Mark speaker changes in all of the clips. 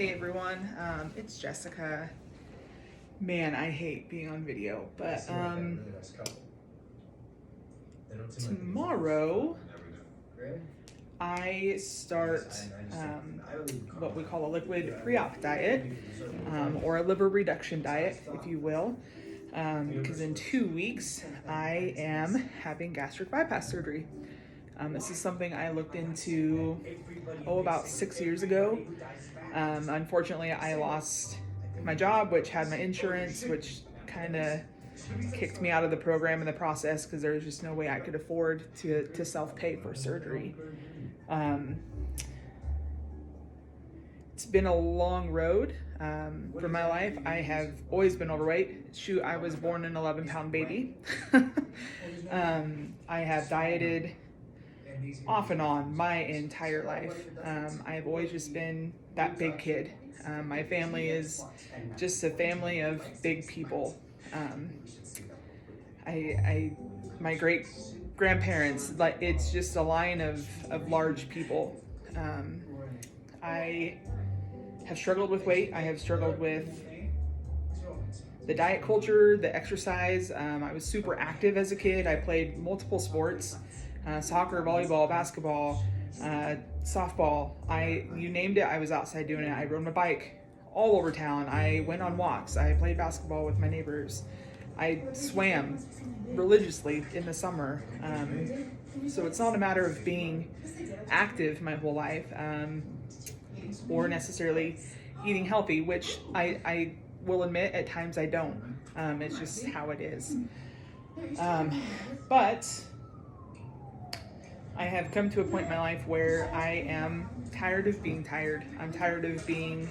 Speaker 1: Hey everyone, it's Jessica. Man, I hate being on video, but tomorrow I start what we call a liquid pre-op diet, or a liver reduction diet, if you will, because in 2 weeks I am having gastric bypass surgery. This is something I looked into, about 6 years ago. Unfortunately, I lost my job, which had my insurance, which kind of kicked me out of the program in the process because there was just no way I could afford to self-pay for surgery. It's been a long road for my life. I have always been overweight. Shoot, I was born an 11-pound baby. I have dieted off and on my entire life. I have always just been that big kid. My family is just a family of big people. My great grandparents, like, it's just a line of large people. I have struggled with weight. I have struggled with the diet culture, the exercise. I was super active as a kid. I played multiple sports. Soccer, volleyball, basketball, softball. You named it, I was outside doing it. I rode my bike all over town. I went on walks. I played basketball with my neighbors. I swam religiously in the summer. So it's not a matter of being active my whole life, or necessarily eating healthy, which I will admit at times I don't. It's just how it is. But I have come to a point in my life where I am tired of being tired. I'm tired of being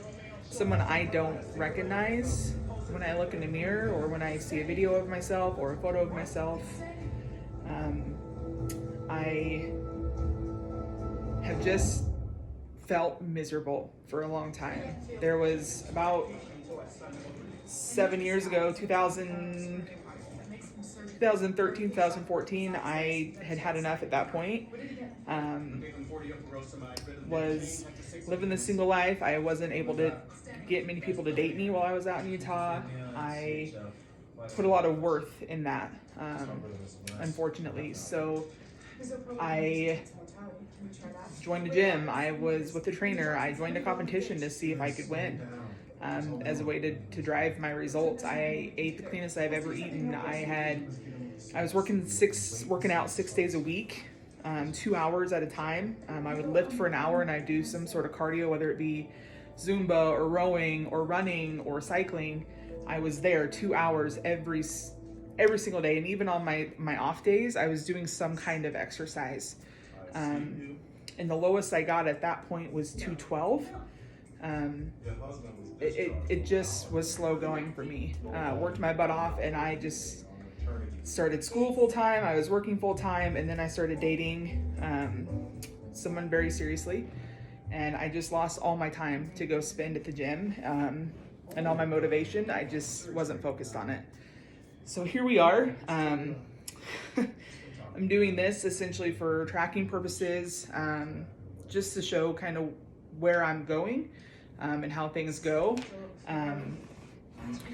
Speaker 1: someone I don't recognize when I look in the mirror or when I see a video of myself or a photo of myself. I have just felt miserable for a long time. There was about 7 years ago, 2013, 2014, I had enough at that point. Was living the single life. I wasn't able to get many people to date me while I was out in Utah. I put a lot of worth in that, unfortunately. So I joined a gym. I was with a trainer. I joined a competition to see if I could win. As a way to drive my results. I ate the cleanest I've ever eaten. I was working out 6 days a week, 2 hours at a time. I would lift for an hour and I'd do some sort of cardio, whether it be Zumba or rowing or running or cycling. I was there 2 hours every single day, and even on my off days, I was doing some kind of exercise. And the lowest I got at that point was 212. It just was slow going for me. Worked my butt off, and I just started school full time. I was working full time, and then I started dating someone very seriously, and I just lost all my time to go spend at the gym, and all my motivation. I just wasn't focused on it. So here we are. I'm doing this essentially for tracking purposes, just to show kind of where I'm going. And how things go. Kind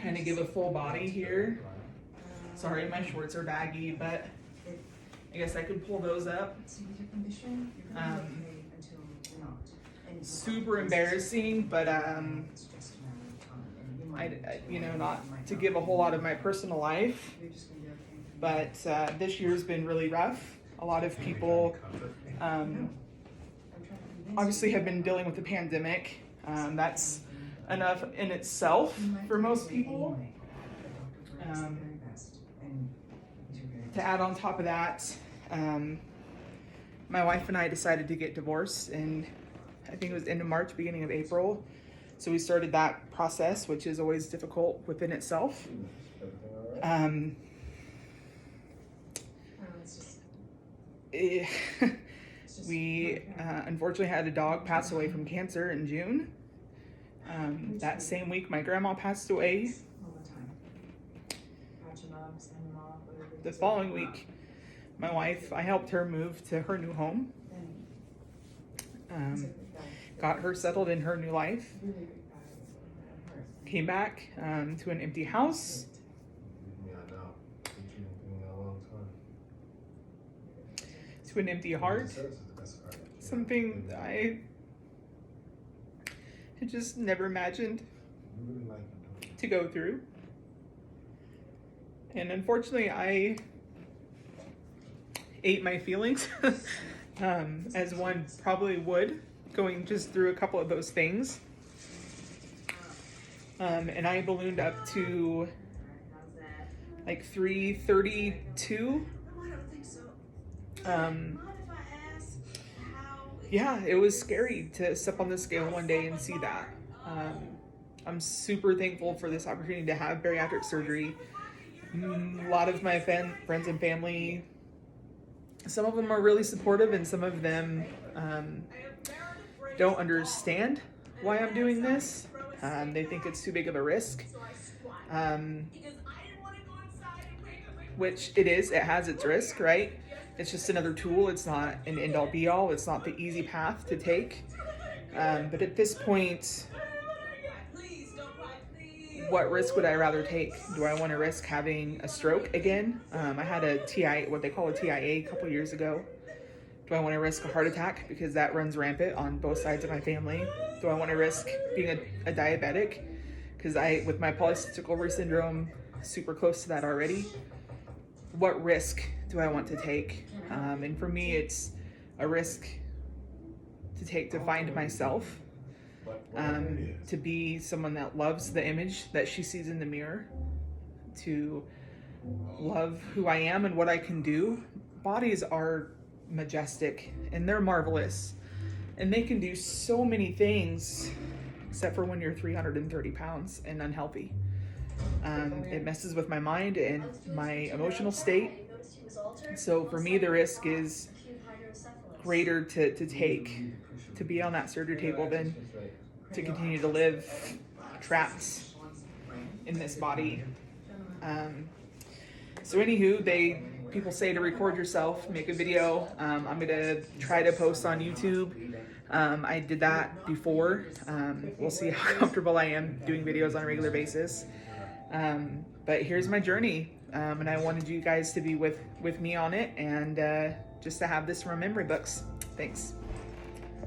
Speaker 1: of give a full body here. Sorry, my shorts are baggy, but I guess I could pull those up. Super embarrassing, but not to give a whole lot of my personal life, but this year's been really rough. A lot of people obviously have been dealing with the pandemic. That's enough in itself for most people. To add on top of that, my wife and I decided to get divorced, and I think it was end of March, beginning of April. So we started that process, which is always difficult within itself. We unfortunately had a dog pass away from cancer in June. That same week, my grandma passed away. The following week, my wife, I helped her move to her new home. Got her settled in her new life. came back to an empty house. To an empty heart. Something I had just never imagined to go through. And unfortunately, I ate my feelings, as one probably would, going just through a couple of those things. And I ballooned up to like 332. Yeah, it was scary to step on the scale one day and see that. I'm super thankful for this opportunity to have bariatric surgery. A lot of my friends and family, some of them are really supportive, and some of them don't understand why I'm doing this. They think it's too big of a risk, which it is. It has its risk, right? It's just another tool. It's not an end-all be-all. It's not the easy path to take. But at this point, what risk would I rather take? Do I want to risk having a stroke again? I had a TIA, what they call a TIA, a couple years ago. Do I want to risk a heart attack? Because that runs rampant on both sides of my family. Do I want to risk being a diabetic? Because with my polycystic ovary syndrome, super close to that already. What risk do I want to take? And for me, it's a risk to take to find myself, to be someone that loves the image that she sees in the mirror, to love who I am and what I can do. Bodies are majestic and they're marvelous, and they can do so many things, except for when you're 330 pounds and unhealthy. It messes with my mind and my emotional state. So for me, the risk is greater to take, to be on that surgery table, than to continue to live trapped in this body. So anywho, people say to record yourself, make a video. I'm gonna try to post on YouTube. I did that before. We'll see how comfortable I am doing videos on a regular basis. But here's my journey, and I wanted you guys to be with me on it, and just to have this from memory books. Thanks.